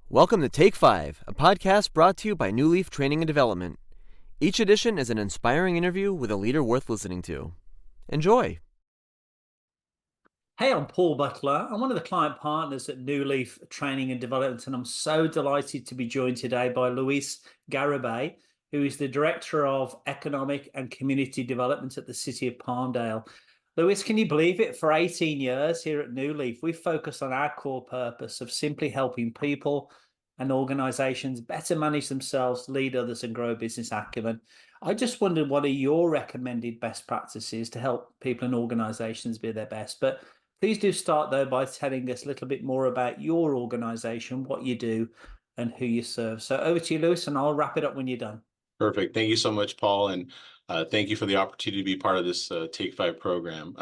Welcome to Take 5, a podcast brought to you by Newleaf Training and Development. Each edition is an inspiring interview with a leader worth listening to. Enjoy! Hey, I'm Paul Butler. I'm one of the client partners at Newleaf Training and Development, and I'm so delighted to be joined today by Luis Garibay, who is the Director of Economic and Community Development at the City of Palmdale. Luis, can you believe it? For 18 years here at Newleaf, we've focused on our core purpose of simply helping people and organizations better manage themselves, lead others, and grow business acumen. I just wondered, what are your recommended best practices to help people and organizations be their best? But please do start, though, by telling us a little bit more about your organization, what you do, and who you serve. So over to you, Luis, and I'll wrap it up when you're done. Perfect. Thank you so much, Paul. And thank you for the opportunity to be part of this Take 5 program.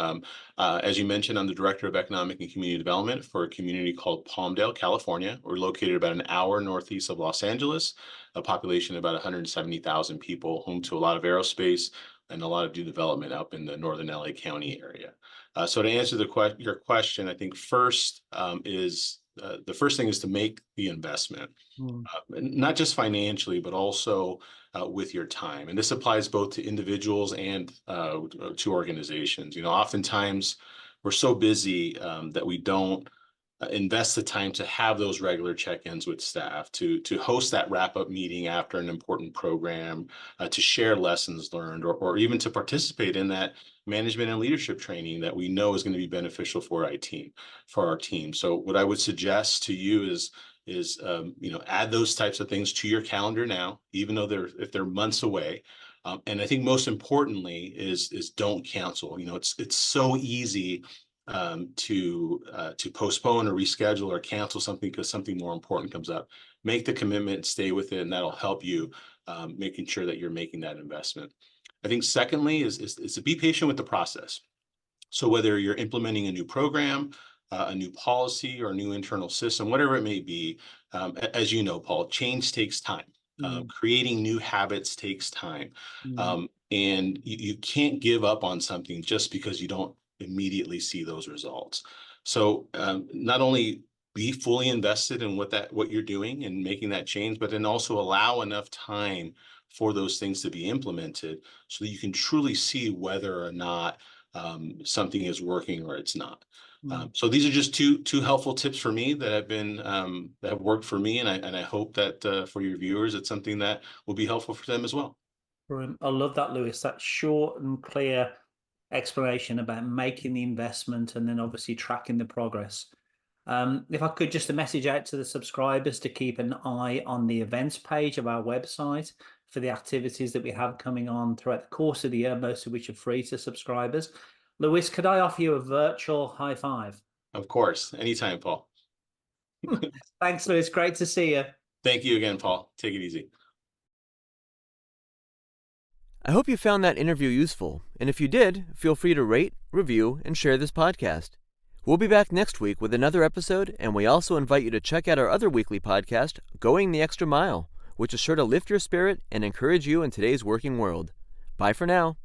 As you mentioned, I'm the Director of Economic and Community Development for a community called Palmdale, California. We're located about an hour northeast of Los Angeles, a population of about 170,000 people, home to a lot of aerospace and a lot of new development up in the northern LA County area. So to answer your question, I think first the first thing is to make the investment, not just financially, but also with your time. And this applies both to individuals and to organizations. You know, oftentimes we're so busy that we don't invest the time to have those regular check-ins with staff, to host that wrap-up meeting after an important program, to share lessons learned, or even to participate in that management and leadership training that we know is going to be beneficial for our team. So what I would suggest to you is add those types of things to your calendar now, even though if they're months away. And I think most importantly is don't cancel. You know, it's so easy to postpone or reschedule or cancel something because something more important comes up. Make the commitment, stay with it, and that'll help you making sure that you're making that investment. I think secondly is to be patient with the process. So whether you're implementing a new program, a new policy, or a new internal system, whatever it may be, as you know, Paul, change takes time. Creating new habits takes time. And you can't give up on something just because you don't immediately see those results. So not only be fully invested in what you're doing and making that change, but then also allow enough time for those things to be implemented so that you can truly see whether or not something is working or it's not. So these are just two helpful tips for me that have worked for me, and I hope that for your viewers, it's something that will be helpful for them as well. Brilliant. I love that, Luis. That short and clear explanation about making the investment and then obviously tracking the progress. If I could, just a message out to the subscribers to keep an eye on the events page of our website for the activities that we have coming on throughout the course of the year, most of which are free to subscribers. Luis, could I offer you a virtual high five? Of course. Anytime, Paul. Thanks, Luis. Great to see you. Thank you again, Paul. Take it easy. I hope you found that interview useful, and if you did, feel free to rate, review, and share this podcast. We'll be back next week with another episode, and we also invite you to check out our other weekly podcast, Going the Extra Mile, which is sure to lift your spirit and encourage you in today's working world. Bye for now.